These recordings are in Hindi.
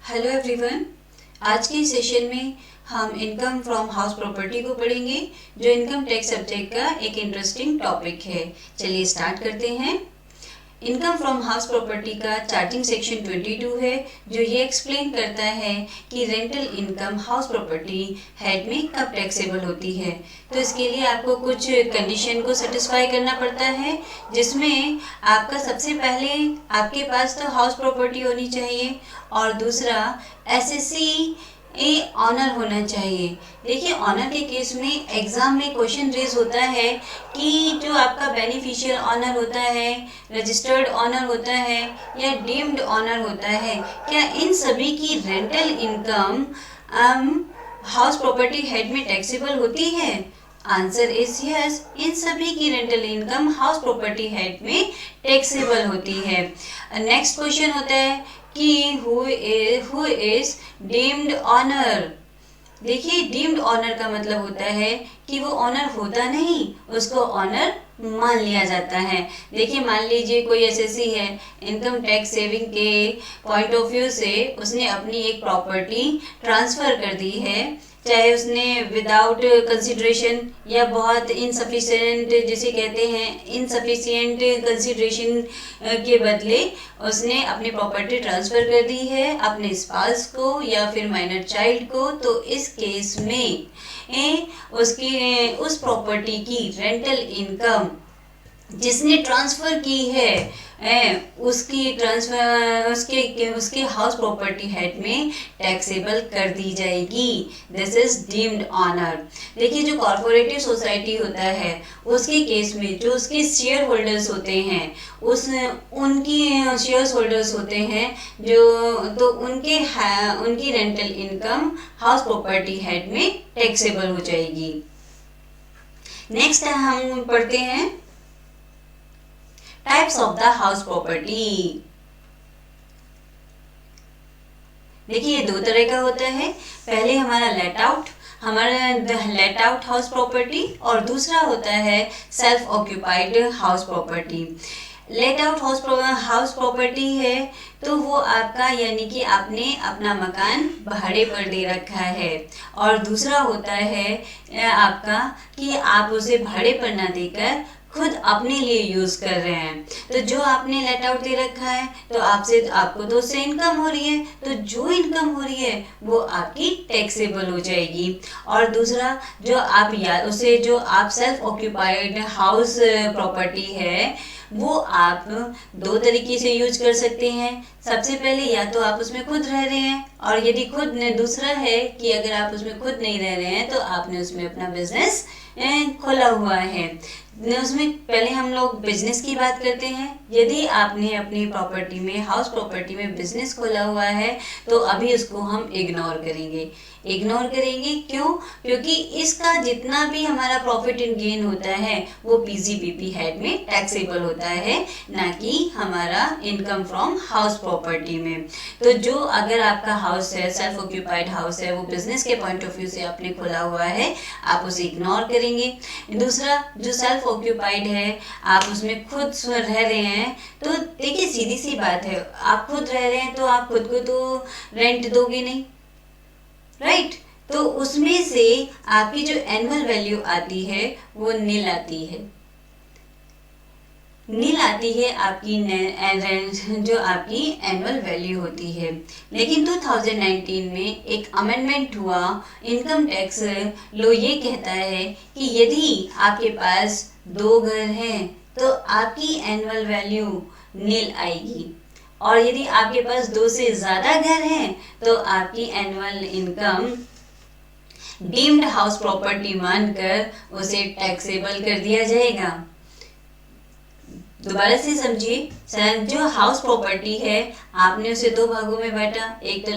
Hello everyone. आज के सेशन में हम इनकम फ्रॉम हाउस प्रॉपर्टी को पढ़ेंगे, जो इनकम टैक्स सब्जेक्ट का एक इंटरेस्टिंग टॉपिक है। चलिए स्टार्ट करते हैं। इनकम फ्रॉम हाउस प्रॉपर्टी का चार्टिंग सेक्शन 22 है, जो ये एक्सप्लेन करता है कि rental income house property head में कब टैक्सेबल होती है। तो इसके लिए आपको कुछ कंडीशन को सेटिस्फाई करना पड़ता है, जिसमें आपका सबसे पहले आपके पास तो हाउस प्रॉपर्टी होनी चाहिए और दूसरा एसएससी ऑनर होना चाहिए। देखिए, ऑनर के केस में एग्जाम में क्वेश्चन रेज होता है कि जो आपका बेनिफिशियल ऑनर होता है, रजिस्टर्ड ऑनर होता है या डीम्ड ऑनर होता है, क्या इन सभी की rental income house property head में टैक्सेबल होती है? Answer is yes. इन सभी की rental income house property head में टैक्सेबल होती है। नेक्स्ट क्वेश्चन होता है कि हु इज डीम्ड ऑनर। देखिए, डीम्ड ऑनर का मतलब होता है कि वो ऑनर होता नहीं, उसको ऑनर मान लिया जाता है। देखिए, मान लीजिए कोई एसएससी है, इनकम टैक्स सेविंग के पॉइंट ऑफ व्यू से उसने अपनी एक प्रॉपर्टी ट्रांसफर कर दी है, चाहे उसने विदाउट कंसिडरेशन या बहुत इनसफिशिएंट, जिसे कहते हैं इनसफिशिएंट कंसिडरेशन के बदले उसने अपनी प्रॉपर्टी ट्रांसफ़र कर दी है अपने स्पाउस को या फिर माइनर चाइल्ड को। तो इस केस में उसकी उस प्रॉपर्टी की रेंटल इनकम जिसने ट्रांसफ़र की है उसकी ट्रांसफर उसके हाउस प्रॉपर्टी हेड में टैक्सेबल कर दी जाएगी। This is deemed owner. देखिए, जो कॉर्पोरेटिव सोसाइटी होता है उसके केस में जो उसके शेयर होल्डर्स होते हैं, उनकी शेयर होल्डर्स होते हैं तो उनकी rental income house property head में टैक्सेबल हो जाएगी। नेक्स्ट हम पढ़ते हैं types of the house property. देखिए, ये दो तरह का होता है। पहले हमारा लेट आउट हाउस प्रॉपर्टी और दूसरा होता है self occupied house property. Let out house property है तो वो आपका, यानी कि आपने अपना मकान भाड़े पर दे रखा है, और दूसरा होता है आपका कि आप उसे भाड़े पर ना देकर खुद अपने लिए यूज कर रहे हैं। तो जो आपने लेट आउट दे रखा है तो आपको तो उससे इनकम हो रही है, तो जो इनकम हो रही है वो आपकी टैक्सेबल हो जाएगी। और दूसरा जो आप सेल्फ ऑक्यूपाइड हाउस प्रॉपर्टी है वो आप दो तरीके से यूज कर सकते हैं। सबसे पहले या तो आप उसमें खुद रह रहे हैं, और यदि दूसरा है कि अगर आप उसमें खुद नहीं रह रहे हैं तो आपने उसमें अपना बिजनेस खोला हुआ है। उसमें पहले हम लोग बिजनेस की बात करते हैं। यदि आपने अपनी प्रॉपर्टी में, हाउस प्रॉपर्टी में बिजनेस खोला हुआ है तो अभी उसको हम इग्नोर करेंगे। क्यों? क्योंकि इसका जितना भी हमारा प्रॉफिट एंड गेन होता है वो पीजीपीपी हेड में टैक्सेबल होता है, ना कि हमारा इनकम फ्रॉम हाउस प्रॉपर्टी में। तो जो अगर आपका हाउस है, सेल्फ ऑक्यूपाइड हाउस है, वो बिजनेस के पॉइंट ऑफ व्यू से आपने खोला हुआ है, आप उसे इग्नोर करेंगे। दूसरा, जो सेल्फ ऑक्यूपाइड है, आप उसमें खुद रह रहे हैं, तो देखिए सीधी सी बात है, आप खुद रह रहे हैं तो आप खुद को तो रेंट दोगे नहीं, राइट? तो उसमें से आपकी जो एनुअल वैल्यू आती है वो नील आती है। आपकी जो आपकी एनुअल वैल्यू होती है। लेकिन 2019 में एक अमेंडमेंट हुआ, इनकम टैक्स लॉ ये कहता है कि यदि आपके पास 2 घर हैं तो आपकी एनुअल वैल्यू नील आएगी, और यदि आपके पास 2 से ज़्यादा घर हैं तो आपकी annual income deemed house property मानकर उसे टैक्सेबल कर दिया जाएगा। दोबारा से समझिए, जो हाउस प्रॉपर्टी है आपने उसे 2 भागों में बांटा, एक तो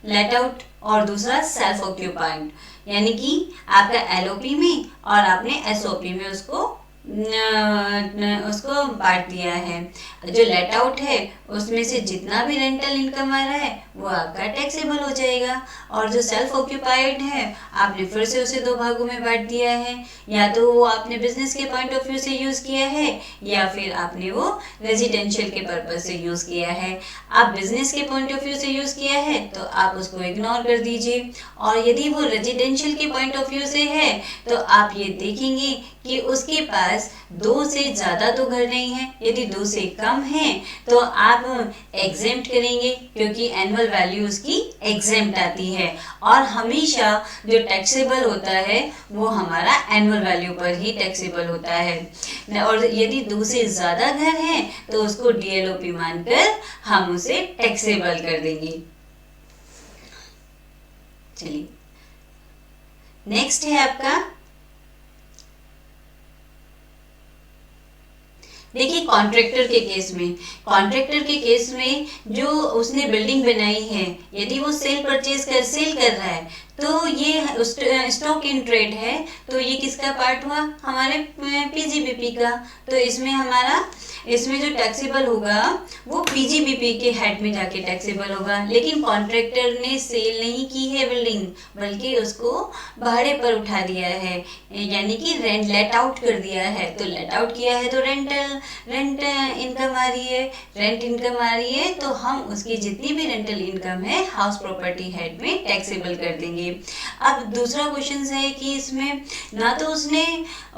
लेट आउट और दूसरा सेल्फ ऑक्यूपाइड, यानी कि आपका एलओपी में और आपने एसओपी में उसको उसको बांट दिया है। जो लेट आउट है उसमें से जितना भी रेंटल इनकम आ रहा है वो आपका टैक्सेबल हो जाएगा, और जो सेल्फ ऑक्यूपाइड है आपने फिर से उसे दो भागों में बांट दिया है, या तो वो आपने बिजनेस के पॉइंट ऑफ व्यू से यूज किया है या फिर आपने वो रेजिडेंशियल के पर्पज से यूज किया है। आप बिजनेस के पॉइंट ऑफ व्यू से यूज किया है तो आप उसको इग्नोर कर दीजिए, और यदि वो रेजिडेंशियल के पॉइंट ऑफ व्यू से है तो आप ये देखेंगे कि उसके पास दो से ज्यादा तो घर नहीं है। यदि दो से कम है तो आप एग्जेम्प्ट करेंगे, क्योंकि एनुअल वैल्यू उसकी एग्जेम्प्ट आती है, और हमेशा जो टैक्सेबल होता है वो हमारा एनुअल वैल्यू पर ही टैक्सेबल होता है। और यदि दो से ज्यादा घर है तो उसको डीएलओपी मानकर हम उसे टैक्सेबल कर देंगे। चलिए नेक्स्ट है आपका, देखिए कॉन्ट्रैक्टर के केस में, कॉन्ट्रैक्टर के केस में जो उसने बिल्डिंग बनाई है यदि वो सेल कर रहा है तो ये स्टॉक इन ट्रेड है, तो ये किसका पार्ट हुआ, हमारे पीजीबीपी का। तो इसमें जो टैक्सेबल होगा वो पीजीबीपी के हेड में जाके टैक्सेबल होगा। लेकिन कॉन्ट्रैक्टर ने सेल नहीं की है बिल्डिंग, बल्कि उसको भाड़े पर उठा दिया है, यानी कि रेंट लेट आउट कर दिया है। तो लेट आउट किया है तो रेंट इनकम आ रही है, रेंट इनकम आ रही है तो हम उसकी जितनी भी रेंटल इनकम है हाउस प्रॉपर्टी हेड में टैक्सेबल कर देंगे। अब दूसरा क्वेश्चन है कि इसमें ना तो उसने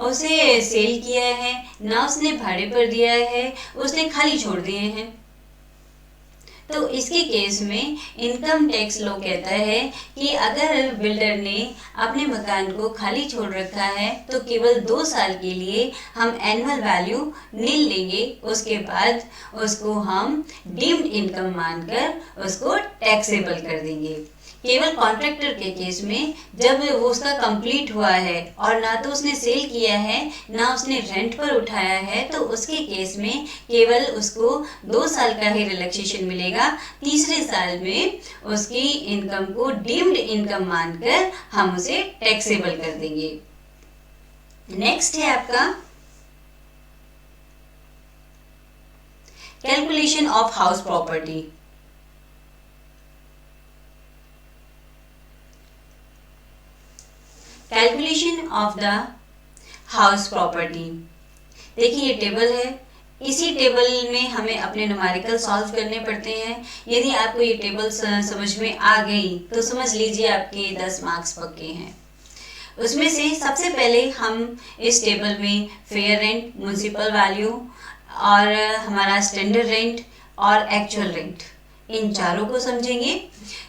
उसे सेल किया है, ना उसने भाड़े पर दिया है, उसने खाली छोड़ दिए हैं। तो इसके केस में इनकम टैक्स लॉ कहता है कि अगर बिल्डर ने अपने मकान को खाली छोड़ रखा है तो केवल 2 साल के लिए हम एनुअल वैल्यू नील लेंगे, उसके बाद उसको हम डीम्ड इनकम मानकर उसको टैक्सेबल कर देंगे। केवल कॉन्ट्रैक्टर के केस में जब वो उसका कंप्लीट हुआ है और ना तो उसने सेल किया है ना उसने रेंट पर उठाया है, तो उसके केस में केवल उसको 2 साल का ही रिलैक्सेशन मिलेगा। तीसरे साल में उसकी इनकम को डीम्ड इनकम मानकर हम उसे टैक्सेबल कर देंगे। नेक्स्ट है आपका calculation of house property. Calculation of the house property, देखिए ये टेबल है, इसी टेबल में हमें अपने न्यूमेरिकल सॉल्व करने पड़ते हैं। यदि आपको ये टेबल समझ में आ गई तो समझ लीजिए आपके 10 मार्क्स पक्के हैं। उसमें से सबसे पहले हम इस टेबल में फेयर रेंट, म्युनिसिपल वैल्यू और हमारा स्टैंडर्ड रेंट और एक्चुअल रेंट, इन चारों को समझेंगे।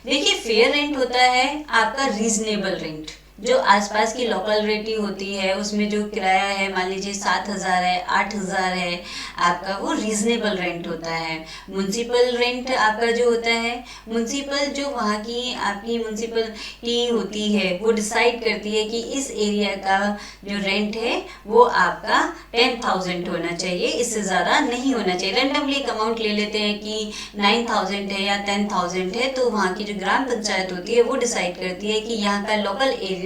देखिए फेयर रेंट होता है आपका रीजनेबल रेंट, जो आसपास की लोकल रेट होती है उसमें जो किराया है, मान लीजिए 7,000 है, 8,000 है, आपका वो रीजनेबल रेंट होता है। म्युनिसिपल रेंट आपका जो होता है, म्युनिसिपल जो वहाँ की आपकी म्युनिसिपलिटी होती है वो डिसाइड करती है कि इस एरिया का जो रेंट है वो आपका 10,000 होना चाहिए, इससे ज़्यादा नहीं होना चाहिए। रेंडमली एक अमाउंट ले लेते हैं कि 9,000 है या 10,000 है, तो वहाँ की जो ग्राम पंचायत होती है वो डिसाइड करती है कि यहाँ का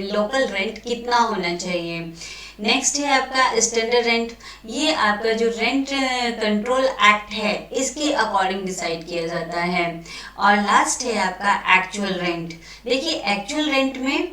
लोकल रेंट कितना होना चाहिए। नेक्स्ट है आपका स्टैंडर्ड रेंट, ये आपका जो रेंट कंट्रोल एक्ट है इसके अकॉर्डिंग डिसाइड किया जाता है। और लास्ट है आपका एक्चुअल रेंट। देखिए एक्चुअल रेंट में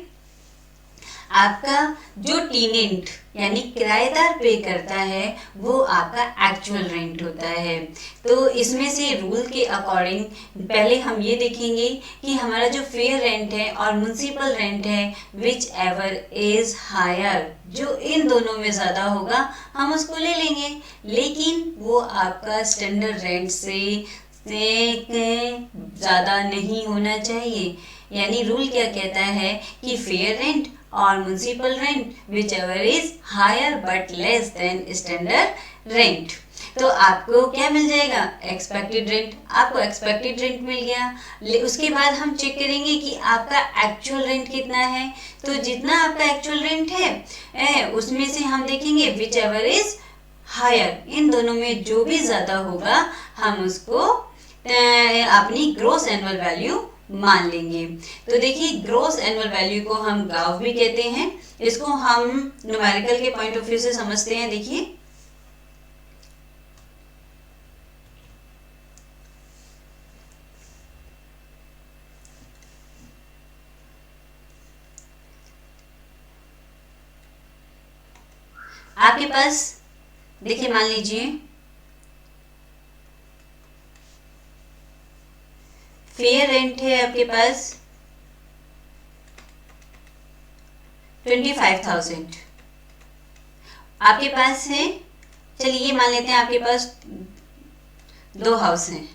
आपका जो टेनेंट यानी किराएदार पे करता है वो आपका एक्चुअल रेंट होता है। तो इसमें से रूल के अकॉर्डिंग पहले हम ये देखेंगे कि हमारा जो फेयर रेंट है और म्युनिसिपल रेंट है, विच एवर इज हायर, जो इन दोनों में ज़्यादा होगा हम उसको ले लेंगे, लेकिन वो आपका स्टैंडर्ड रेंट से ज़्यादा नहीं होना चाहिए। यानी रूल क्या कहता है कि फेयर रेंट और municipal rent whichever is higher but less than standard rent. तो आपको क्या मिल जाएगा, एक्सपेक्टेड रेंट, आपको एक्सपेक्टेड रेंट मिल गया। उसके बाद हम चेक करेंगे कि आपका एक्चुअल रेंट कितना है। तो जितना आपका एक्चुअल रेंट है उसमें से हम देखेंगे विच एवर इज हायर, इन दोनों में जो भी ज़्यादा होगा हम उसको अपनी ग्रोस एनुअल वैल्यू मान लेंगे। तो देखिए ग्रोस एनुअल वैल्यू को हम गाव भी कहते हैं। इसको हम न्यूमेरिकल के पॉइंट ऑफ व्यू से समझते हैं। देखिए आपके पास, देखिए मान लीजिए फेयर रेंट है आपके पास 25,000 आपके पास है। चलिए ये मान लेते हैं आपके पास 2 हाउस हैं।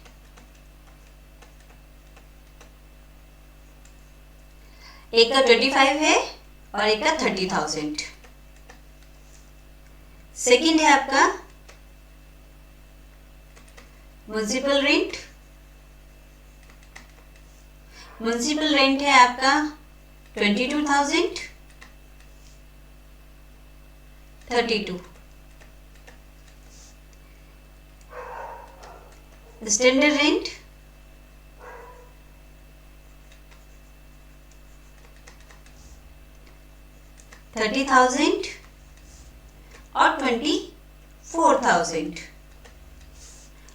एक का 25 है और एक का 30,000। सेकंड है आपका म्युनिसिपल रेंट। म्युनिसिपल रेंट है आपका 22,000, 32। स्टैंडर्ड रेंट 30,000 और 24,000।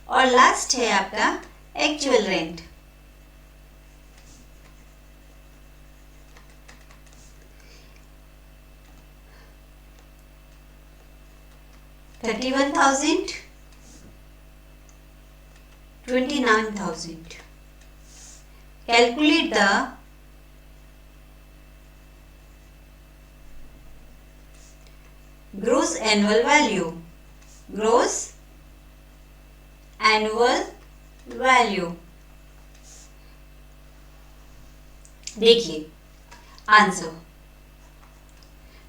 और लास्ट है आपका actual rent. $31,000, $29,000। Calculate the gross annual value. Gross annual value। देखिए आंसर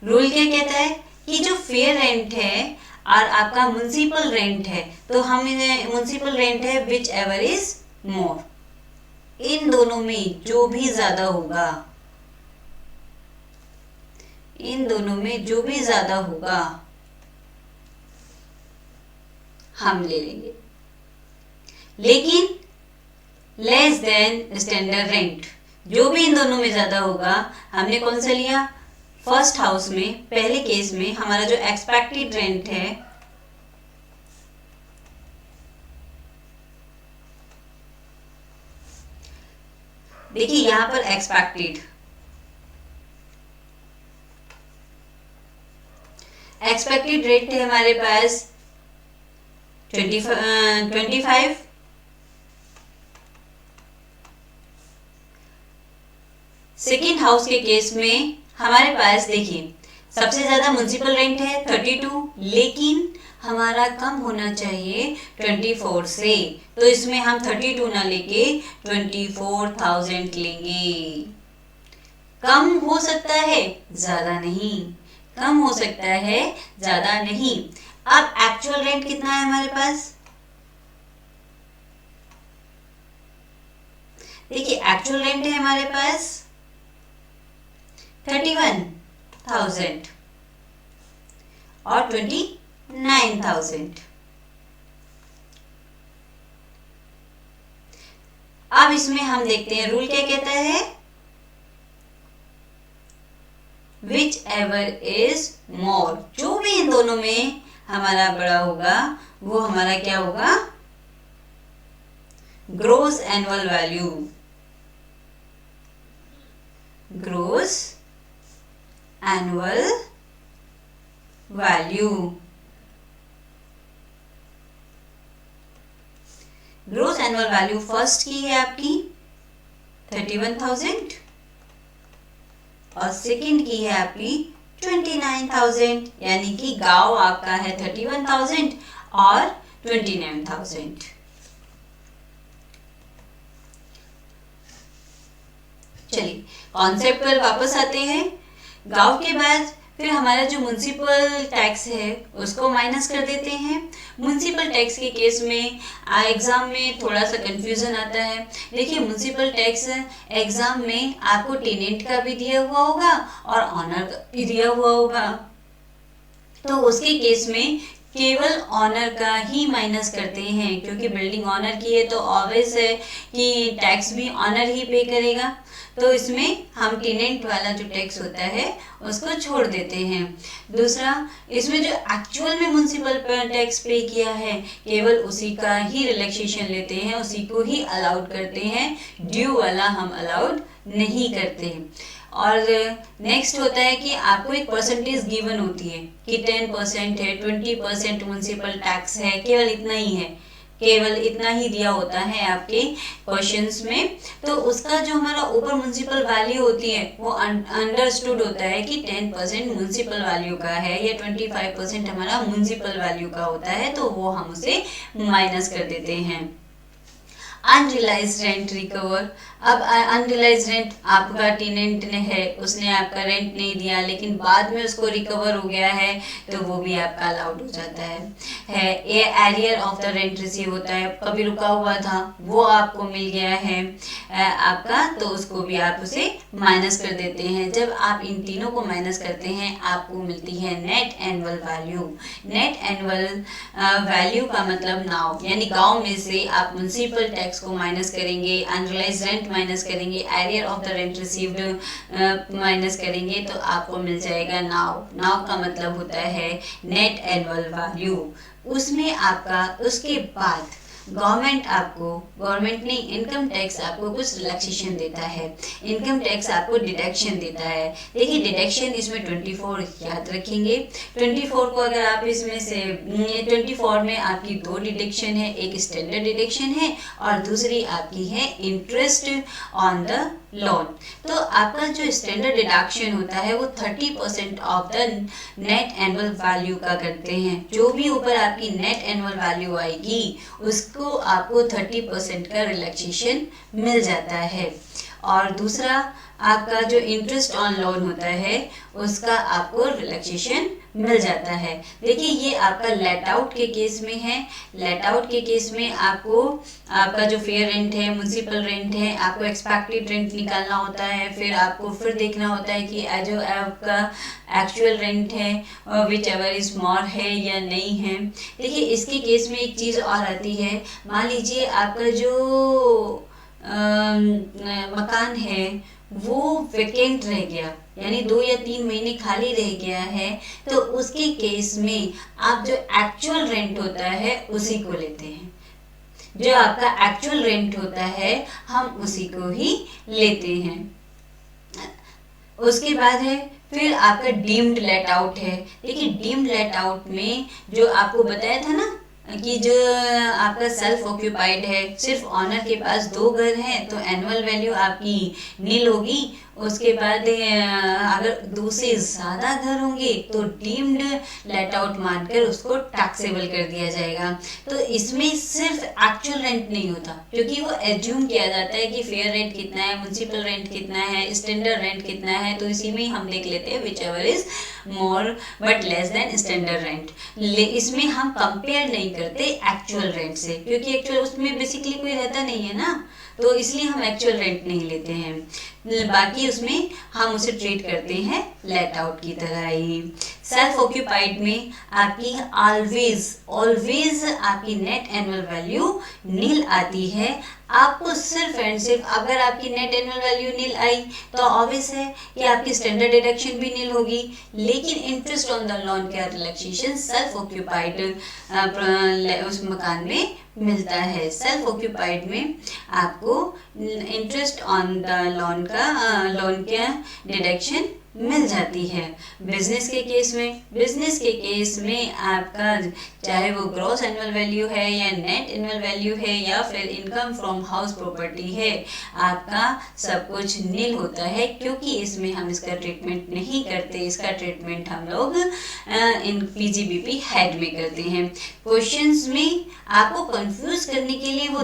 रूल क्या कहता है कि जो फेयर रेंट है और आपका म्युनिसिपल रेंट है, तो हम म्युनिसिपल रेंट है विच एवर इज मोर, इन दोनों में जो भी ज्यादा होगा, इन दोनों में जो भी ज्यादा होगा हम ले लेंगे। लेकिन लेस देन स्टैंडर्ड रेंट, जो भी इन दोनों में ज्यादा होगा, हमने कौन सा लिया? फर्स्ट हाउस में पहले केस में हमारा जो एक्सपेक्टेड रेंट है देखिए यहां पर एक्सपेक्टेड रेट है हमारे पास 25। सेकेंड हाउस के केस में हमारे पास देखिए सबसे ज्यादा म्युनिसिपल रेंट है 32, लेकिन हमारा कम होना चाहिए 24 से, तो इसमें हम 32 ना लेके 24,000 लेंगे। कम हो सकता है, ज्यादा नहीं, कम हो सकता है, ज्यादा नहीं। अब एक्चुअल रेंट कितना है हमारे पास? देखिए एक्चुअल रेंट है हमारे पास 31,000 और 29,000। अब इसमें हम देखते हैं रूल क्या कहता है, विच एवर इज मोर, जो भी इन दोनों में हमारा बड़ा होगा वो हमारा क्या होगा? Gross annual value. Gross annual value. Gross annual value first की है आपकी 31,000 और सेकंड की है आपकी 29,000, यानी कि गांव आपका है 31,000 और 29,000। चलिए कॉन्सेप्ट पर वापस आते हैं। गांव के बाद फिर हमारा जो म्युनिसिपल टैक्स है उसको माइनस कर देते हैं। म्युनिसिपल टैक्स के केस में एग्जाम में थोड़ा सा कंफ्यूजन आता है। देखिए म्युनिसिपल टैक्स एग्जाम में आपको टेनेंट का भी दिया हुआ होगा और ऑनर का भी दिया हुआ होगा, तो उसके केस में केवल ऑनर का ही माइनस करते हैं, क्योंकि बिल्डिंग ऑनर की है तो ऑब्वियस है कि टैक्स भी ऑनर ही पे करेगा। तो इसमें हम टेनेंट वाला जो टैक्स होता है उसको छोड़ देते हैं। दूसरा, इसमें जो एक्चुअल में म्युनिसिपल टैक्स पे किया है केवल उसी का ही रिलैक्सेशन लेते हैं, उसी को ही अलाउड करते हैं, ड्यू वाला हम अलाउड नहीं करते। और नेक्स्ट होता है कि आपको एक परसेंटेज गिवन होती है कि 10% है, 20% म्युनिसिपल टैक्स है, केवल इतना ही है, केवल इतना ही दिया होता है आपके क्वेश्चंस में। तो उसका जो हमारा ऊपर म्युनिसिपल वैल्यू होती है वो अंडरस्टूड होता है कि 10% म्युनिसिपल वैल्यू का है या 25% हमारा म्युनिसिपल वैल्यू का होता है, तो वो हम उसे माइनस कर देते हैं। Unrealised rent recover. अब अनरियलाइज्ड रेंट आपका टेनेंट ने है, उसने आपका रेंट नहीं दिया लेकिन बाद में उसको रिकवर हो गया है, तो वो भी आपका अलाउड हो जाता है। ये arrear of the rent receive होता है, कभी रुका हुआ था वो आपको मिल गया है आपका, तो उसको भी आप उसे माइनस कर देते हैं। जब आप इन तीनों को माइनस करते हैं आपको मिलती है net annual value. Net annual value का मतलब नाउ, यानी गांव में से आप म्युनिसिपल टैक्स को माइनस करेंगे, अनरियलाइज्ड रेंट माइनस करेंगे, arrear of the rent received minus करेंगे, तो आपको मिल जाएगा नाउ। नाउ का मतलब होता है नेट एनुअल वैल्यू। उसमें आपका उसके बाद गवर्नमेंट ने इनकम टैक्स आपको कुछ रिलैक्सेशन देता है, इनकम टैक्स आपको डिडक्शन देता है। देखिए डिडक्शन इसमें 24 याद रखेंगे। 24 को अगर आप इसमें से 24 में आपकी दो डिडक्शन है, एक स्टैंडर्ड डिडक्शन है और दूसरी आपकी है इंटरेस्ट ऑन द लोन। तो आपका जो स्टैंडर्ड डिडक्शन होता है वो 30% of the net annual value का करते हैं। जो भी ऊपर आपकी नेट एनुअल वैल्यू आएगी उसको आपको 30% का रिलैक्सेशन मिल जाता है। और दूसरा आपका जो इंटरेस्ट ऑन लोन होता है उसका आपको रिलैक्सेशन मिल जाता है। देखिए ये आपका लेट आउट के केस में है। लेट आउट के केस में आपको आपका जो फेयर रेंट है, म्युनिसिपल रेंट है, आपको एक्सपेक्टेड रेंट निकालना होता है, फिर आपको फिर देखना होता है कि जो आपका एक्चुअल रेंट है विच एवर इज मोर है या नहीं है। देखिए इसके केस में एक चीज़ और आती है, मान लीजिए आपका जो मकान है वो वेकेंट रह गया, यानी 2 या 3 महीने खाली रह गया है, तो उसके केस में आप जो एक्चुअल रेंट होता है उसी को लेते हैं। जो आपका एक्चुअल रेंट होता है हम उसी को ही लेते हैं। उसके बाद है फिर आपका डीम्ड लेट आउट है। देखिए डीम्ड लेट आउट में जो आपको बताया था ना कि जो आपका सेल्फ ऑक्यूपाइड है, सिर्फ ऑनर के पास 2 घर हैं, तो एनुअल वैल्यू आपकी नील होगी। उसके बाद अगर 2 से ज़्यादा घर होंगे तो डीम्ड लेट आउट मानकर उसको टैक्सेबल कर दिया जाएगा। तो इसमें सिर्फ एक्चुअल रेंट नहीं होता, क्योंकि वो एज्यूम किया जाता है कि फेयर रेंट कितना है, म्युनिसिपल रेंट कितना है, स्टैंडर्ड रेंट कितना है, तो इसी में हम देख लेते हैं which ever is more but less than standard rent. इसमें हम कंपेयर नहीं करते एक्चुअल रेंट से, क्योंकि एक्चुअल उसमें बेसिकली कोई रहता नहीं है ना, तो इसलिए हम एक्चुअल रेंट नहीं लेते हैं। बाकी उसमें हम उसे ट्रीट करते हैं लेट आउट की तरह ही। सेल्फ ऑक्यूपाइड में आपकी ऑलवेज आपकी नेट एनुअल वैल्यू नील आती है। आपको सिर्फ एंड सिर्फ अगर आपकी नेट एनुअल वैल्यू नील आई तो ऑब्वियस है कि आपकी स्टैंडर्ड डिडक्शन भी नील होगी, लेकिन इंटरेस्ट ऑन द लोन का रिलैक्सेशन सेल्फ ऑक्यूपाइड उस मकान में मिलता है। सेल्फ ऑक्यूपाइड में आपको इंटरेस्ट ऑन द लोन का डिडक्शन मिल जाती है। बिजनेस के केस में आपका चाहे वो ग्रॉस एनुअल वैल्यू है या नेट एनुअल वैल्यू है या फिर इनकम फ्रॉम हाउस प्रॉपर्टी है, आपका सब कुछ नील होता है, क्योंकि इसमें हम इसका ट्रीटमेंट नहीं करते। इसका ट्रीटमेंट हम लोग इन पीजीबीपी हेड में करते हैं। क्वेश्चंस में आपको कंफ्यूज करने के लिए वो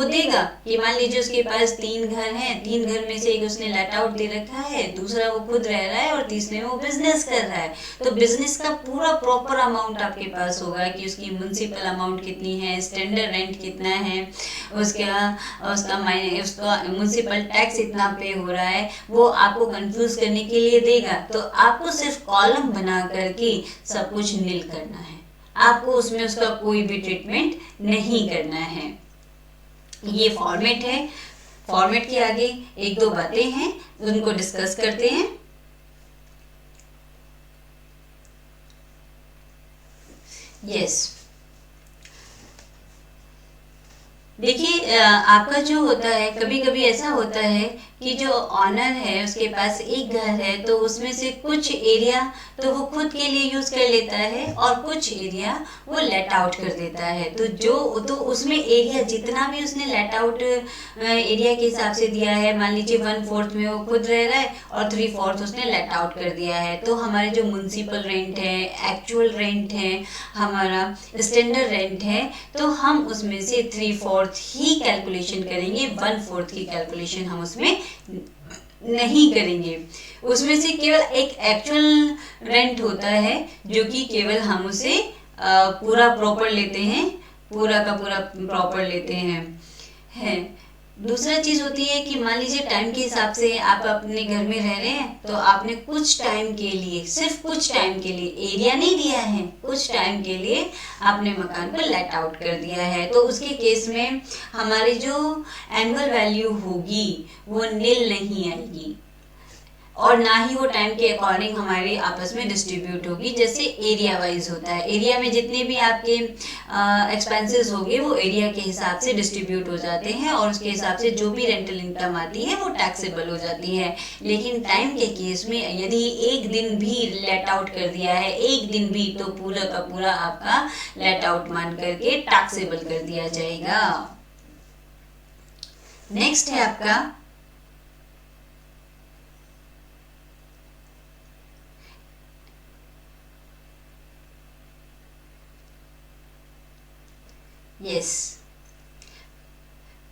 देगा कि मान लीजिए उसके पास 3 घर हैं, 3 घर में से एक उसने लेट आउट दे रखा है, दूसरा वो खुद रह रहा है और तीसरे में वो बिजनेस कर रहा है। तो बिजनेस का पूरा प्रॉपर अमाउंट आपके पास होगा कि उसकी म्युनिसिपल अमाउंट कितनी है, स्टैंडर्ड रेंट कितना है, उसका म्युनिसिपल टैक्स इतना पे हो रहा है, वो आपको कंफ्यूज करने के लिए देगा। तो आपको सिर्फ कॉलम बना करके सब कुछ नील करना है। आपको उसमें उसका कोई भी ट्रीटमेंट नहीं करना है। ये फॉर्मेट है। फॉर्मेट के आगे एक दो बातें हैं, उनको डिस्कस करते हैं। यस, देखिए आपका जो होता है, कभी कभी ऐसा होता है कि जो ऑनर है उसके पास एक घर है, तो उसमें से कुछ एरिया तो वो खुद के लिए यूज कर लेता है और कुछ एरिया वो लेट आउट कर देता है। तो उसमें एरिया जितना भी उसने लेट आउट एरिया के हिसाब से दिया है, मान लीजिए 1/4 में वो खुद रह रहा है और 3/4 उसने लेट आउट कर दिया है, तो हमारे जो म्युनिसिपल रेंट है, एक्चुअल रेंट है, हमारा स्टैंडर्ड रेंट है, तो हम उसमें से 3/4 ही कैलकुलेशन करेंगे, 1/4 की कैलकुलेशन हम उसमें नहीं करेंगे। उसमें से केवल एक एक्चुअल रेंट होता है जो कि केवल हम उसे पूरा प्रॉपर लेते हैं, पूरा का पूरा प्रॉपर लेते हैं। दूसरा चीज होती है कि मान लीजिए टाइम के हिसाब से आप अपने घर में रह रहे हैं, तो आपने कुछ टाइम के लिए, सिर्फ कुछ टाइम के लिए, एरिया नहीं दिया है, कुछ टाइम के लिए आपने मकान को लेट आउट कर दिया है, तो उसके केस में हमारी जो एनुअल वैल्यू होगी वो नील नहीं आएगी और ना ही वो टाइम के अकॉर्डिंग हमारी आपस में डिस्ट्रीब्यूट होगी, जैसे एरिया वाइज होता है। एरिया में जितने भी आपके एक्सपेंसेस होंगे वो एरिया के हिसाब से डिस्ट्रीब्यूट हो जाते हैं और उसके हिसाब से जो भी रेंटल इनकम आती है वो टैक्सेबल हो जाती है। लेकिन टाइम के केस में यदि एक दिन भी लेट आउट कर दिया है, एक दिन भी, तो पूरा का पूरा आपका लेट आउट मान करके टैक्सेबल कर दिया जाएगा। नेक्स्ट है आपका yes,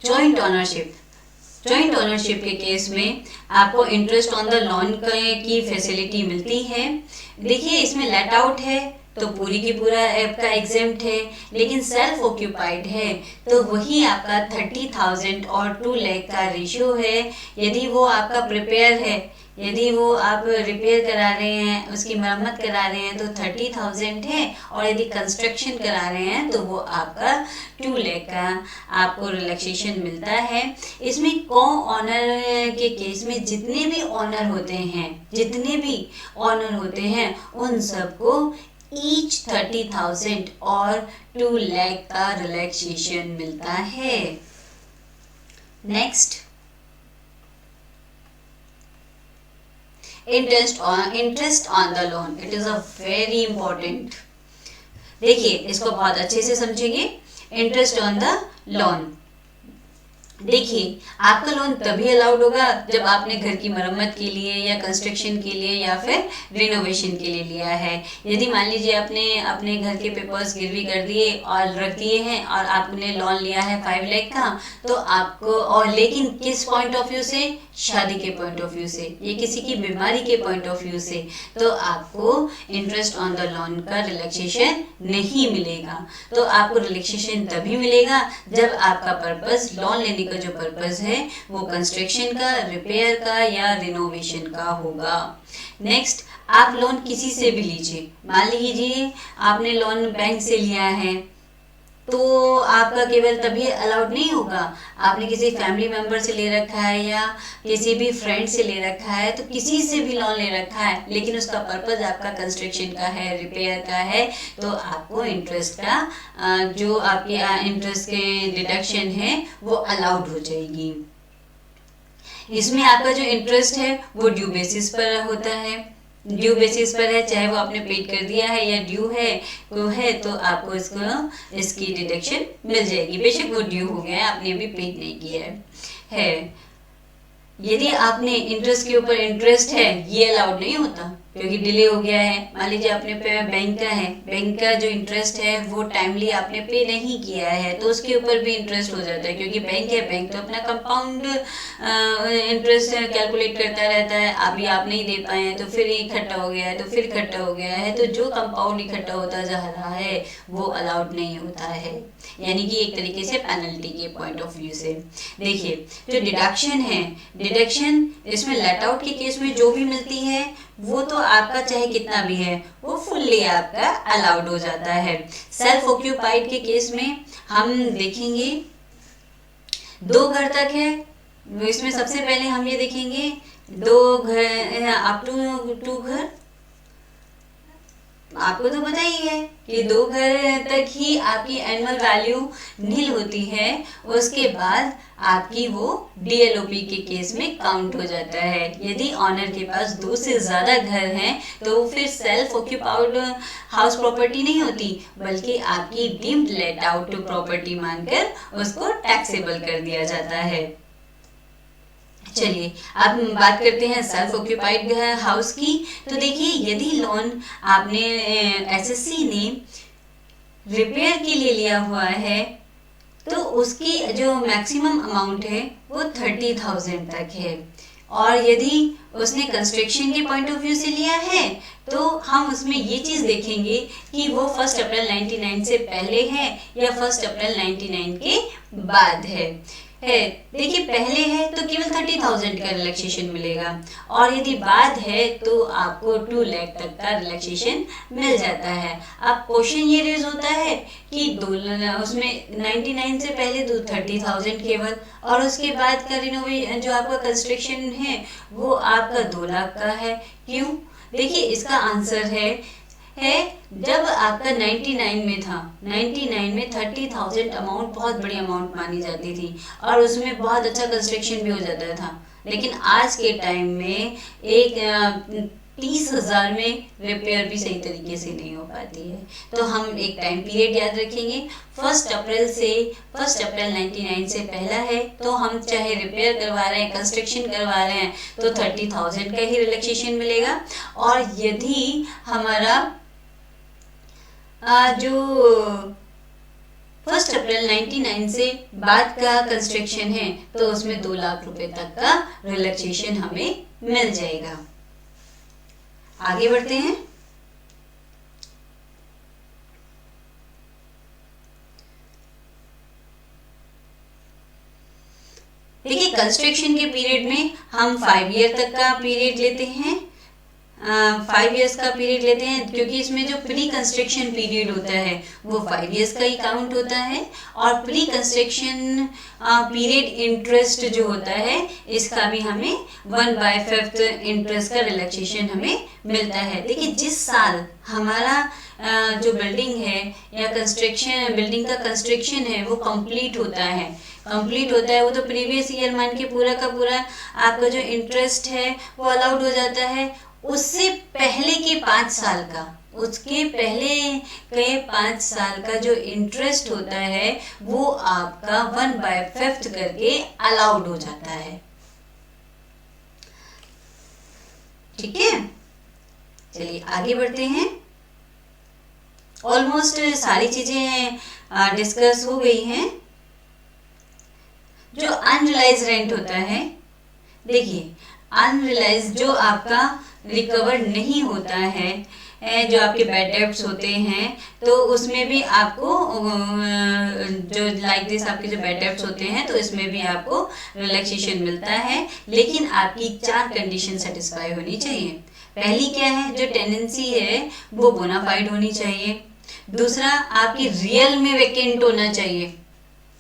joint ownership. Joint ownership के केस में आपको इंटरेस्ट ऑन द लोन की फैसिलिटी मिलती है। देखिए इसमें लेट आउट है तो पूरी की पूरा आपका एग्जेम्प्ट है, लेकिन सेल्फ ऑक्यूपाइड है तो वही आपका 30,000 और 2 लाख का रेशियो है। यदि वो आपका प्रिपेयर है, यदि वो आप रिपेयर करा रहे हैं, उसकी मरम्मत करा रहे हैं, तो 30,000 है, और यदि कंस्ट्रक्शन करा रहे हैं तो वो आपका 2 लाख का आपको रिलैक्सेशन मिलता है। इसमें को ऑनर के केस में जितने भी ऑनर होते हैं, जितने भी ऑनर होते हैं उन सबको ईच 30,000 और 2 लाख का रिलैक्सेशन मिलता है। Next, interest on the loan, it is a very important. देखिए इसको बहुत अच्छे से समझेंगे। इंटरेस्ट ऑन द लोन, देखिए आपका लोन तभी अलाउड होगा जब आपने घर की मरम्मत के लिए या कंस्ट्रक्शन के लिए या फिर रिनोवेशन के लिए लिया है। यदि मान लीजिए आपने अपने घर के पेपर्स गिरवी कर दिए और रख दिए हैं और आपने लोन लिया है 5 लाख का, तो आपको, और लेकिन किस पॉइंट ऑफ व्यू से, शादी के पॉइंट ऑफ व्यू से, ये किसी की बीमारी के पॉइंट ऑफ व्यू से, तो आपको इंटरेस्ट ऑन द लोन का रिलैक्सेशन नहीं मिलेगा। तो आपको रिलैक्सेशन तभी मिलेगा जब आपका पर्पस, लोन लेने का जो पर्पस है वो कंस्ट्रक्शन का, रिपेयर का या रिनोवेशन का होगा। नेक्स्ट, आप लोन किसी से भी लीजिए, मान लीजिए आपने लोन बैंक से लिया है, तो आपका केवल तभी अलाउड नहीं होगा, आपने किसी फैमिली मेंबर से ले रखा है या किसी भी फ्रेंड से ले रखा है, तो किसी से भी लोन ले रखा है लेकिन उसका पर्पस आपका कंस्ट्रक्शन का है, रिपेयर का है, तो आपको इंटरेस्ट का जो आपके इंटरेस्ट के डिडक्शन है वो अलाउड हो जाएगी। इसमें आपका जो इंटरेस्ट है वो ड्यू बेसिस पर होता है, ड्यू बेसिस पर है, चाहे वो आपने पेड कर दिया है या ड्यू है तो आपको इसकी डिडक्शन मिल जाएगी, बेशक वो ड्यू हो गया है, आपने अभी पेड नहीं किया है। यदि आपने इंटरेस्ट के ऊपर इंटरेस्ट है, ये अलाउड नहीं होता क्योंकि डिले हो गया है। मान लीजिए आपने पे बैंक का है, बैंक का जो इंटरेस्ट है वो टाइमली आपने पे नहीं किया है, तो उसके ऊपर भी इंटरेस्ट हो जाता है, क्योंकि बैंक है, बैंक तो अपना कंपाउंड इंटरेस्ट कैलकुलेट करता रहता है। अभी आप नहीं दे पाए हैं तो फिर इकट्ठा हो गया है, तो फिर इकट्ठा हो गया है, तो जो कंपाउंड इकट्ठा होता जा रहा है वो अलाउड नहीं होता है, यानी कि एक तरीके से पेनल्टी के पॉइंट ऑफ व्यू से। देखिए जो डिडक्शन है, डिडक्शन इसमें लेट आउट के केस में जो भी मिलती है वो तो आपका चाहे कितना भी है वो फुल्ली आपका अलाउड हो जाता है। सेल्फ ऑक्यूपाइड के केस में हम देखेंगे 2 घर तक है, इसमें सबसे पहले हम ये देखेंगे 2 घर अप टू 2 घर। आपको तो पता ही है कि 2 घर तक ही आपकी एनुअल वैल्यू नील होती है, उसके बाद आपकी वो डीएलओपी के केस में काउंट हो जाता है। यदि ऑनर के पास 2 से ज़्यादा घर हैं तो फिर सेल्फ ऑक्यूपाइड हाउस प्रॉपर्टी नहीं होती, बल्कि आपकी डीम्ड लेट आउट प्रॉपर्टी मानकर उसको टैक्सेबल कर दिया जाता है। चलिए अब बात करते हैं सेल्फ ऑक्यूपाइड हाउस की। तो देखिए, यदि लोन आपने एसएससी ने रिपेयर के लिए लिया हुआ है तो उसकी जो मैक्सिमम अमाउंट है वो 30,000 तक है। और यदि उसने कंस्ट्रक्शन के पॉइंट ऑफ व्यू से लिया है तो हम उसमें ये चीज़ देखेंगे कि वो 1 अप्रैल 99 से पहले है या 1 अप्रैल 99 के बाद है। देखिए, पहले है तो केवल 30,000 का रिलैक्सेशन मिलेगा, और यदि बाद है तो आपको 2 लाख तक का रिलैक्सेशन मिल जाता है। अब क्वेश्चन ये रेज होता है कि उसमें 99 से पहले 30,000 केवल, और उसके बाद का रिनोवेशन जो आपका कंस्ट्रक्शन है वो आपका 2 लाख का है। क्यों? देखिए, इसका आंसर है जब आपका 99 में था, 99 में 30,000 अमाउंट बहुत बड़ी अमाउंट मानी जाती थी और उसमें बहुत अच्छा कंस्ट्रक्शन भी हो जाता था। लेकिन आज के टाइम में 30,000 में रिपेयर भी सही तरीके से नहीं हो पाती है। तो हम एक टाइम पीरियड याद रखेंगे, 1 अप्रैल से 1 अप्रैल 99 से पहला है तो हम चाहे रिपेयर करवा रहे हैं, कंस्ट्रक्शन करवा रहे हैं तो 30,000 का ही रिलैक्सेशन मिलेगा। और यदि हमारा जो 1 अप्रैल 99 से बाद का कंस्ट्रक्शन है तो उसमें 2 लाख रुपए तक का रिलैक्सेशन हमें मिल जाएगा। आगे बढ़ते हैं। देखिए, कंस्ट्रक्शन के पीरियड में हम 5 ईयर तक का पीरियड लेते हैं, 5 इयर्स का पीरियड लेते हैं, क्योंकि इसमें जो प्री कंस्ट्रक्शन पीरियड होता है वो 5 इयर्स का ही काउंट होता है। और प्री कंस्ट्रक्शन पीरियड इंटरेस्ट जो होता है इसका भी हमें 1/5 इंटरेस्ट का रिलैक्सेशन हमें मिलता है। देखिए, जिस साल हमारा जो बिल्डिंग है या कंस्ट्रक्शन बिल्डिंग का कंस्ट्रक्शन है वो कंप्लीट होता है वो तो प्रीवियस ईयर मान के पूरा का पूरा आपका जो इंटरेस्ट है वो अलाउड हो जाता है। उससे पहले के 5 साल का, उसके पहले के 5 साल का जो इंटरेस्ट होता है वो आपका 1/5 करके अलाउड हो जाता है। ठीक है, चलिए आगे बढ़ते हैं। ऑलमोस्ट सारी चीजें डिस्कस हो गई हैं। जो अनरियलाइज रेंट होता है, देखिए अनरियलाइज जो आपका रिकवर नहीं होता है, जो आपके बैड डेब्ट्स होते हैं तो उसमें भी आपको जो लाइक दिस आपके जो बैड डेब्ट्स होते हैं तो इसमें भी आपको रिलैक्सेशन मिलता है, लेकिन आपकी 4 कंडीशन सेटिस्फाई होनी चाहिए। पहली क्या है, जो टेनेंसी है वो बोनाफाइड होनी चाहिए। दूसरा, आपकी रियल में वैकेंट होना चाहिए,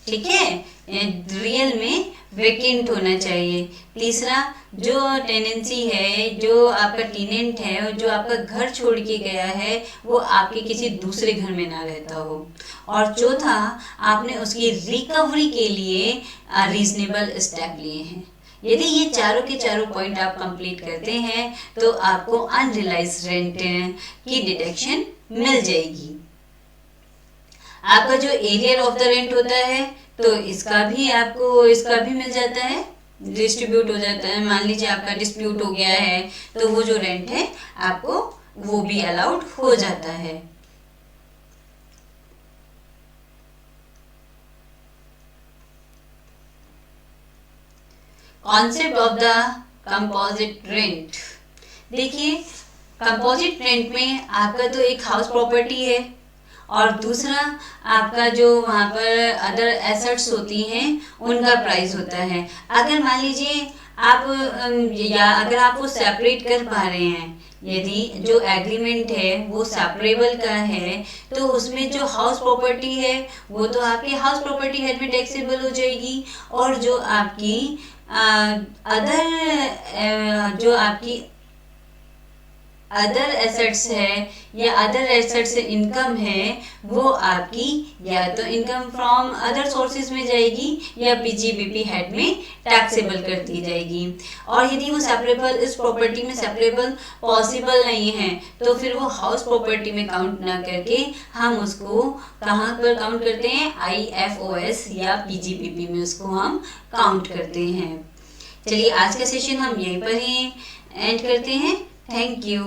ठीक है, रियल में वैकेंट होना चाहिए। तीसरा, जो टेनेंसी है, जो आपका टेनेंट है, जो आपका घर छोड़ के गया है वो आपके किसी दूसरे घर में ना रहता हो। और चौथा, आपने उसकी रिकवरी के लिए रीजनेबल स्टेप लिए हैं। यदि ये चारों के चारों पॉइंट आप कंप्लीट करते हैं तो आपको अनरियलाइज्ड रेंट की डिडक्शन मिल जाएगी। आपका जो एरियर ऑफ द रेंट होता है तो इसका भी मिल जाता है, डिस्ट्रीब्यूट हो जाता है। मान लीजिए आपका डिस्प्यूट हो गया है तो वो जो रेंट है आपको वो भी अलाउड हो जाता है। Concept of the composite rent. देखिए, कंपोजिट रेंट में आपका तो एक हाउस प्रॉपर्टी है और दूसरा आपका जो वहाँ पर अदर एसेट्स होती हैं उनका प्राइस होता है। अगर मान लीजिए आप या अगर आप वो सेपरेट कर पा रहे हैं यदि जो एग्रीमेंट है वो सेपरेबल का है तो उसमें जो हाउस प्रॉपर्टी है वो तो आपकी हाउस प्रॉपर्टी हेड में टैक्सेबल हो जाएगी, और जो आपकी अदर एसेट्स है या अदर एसेट से इनकम है वो आपकी या तो इनकम फ्रॉम अदर सोर्सेज में जाएगी या पीजीबीपी हेड में टैक्सेबल कर दी जाएगी। और यदि वो सेपरेबल, इस प्रॉपर्टी में सेपरेबल पॉसिबल नहीं है तो फिर वो हाउस प्रॉपर्टी में काउंट ना करके हम उसको कहाँ पर काउंट करते हैं, IFOS या पीजीबीपी में उसको हम काउंट करते हैं। चलिए आज का सेशन हम यहीं पर ही एंड करते हैं। Thank you.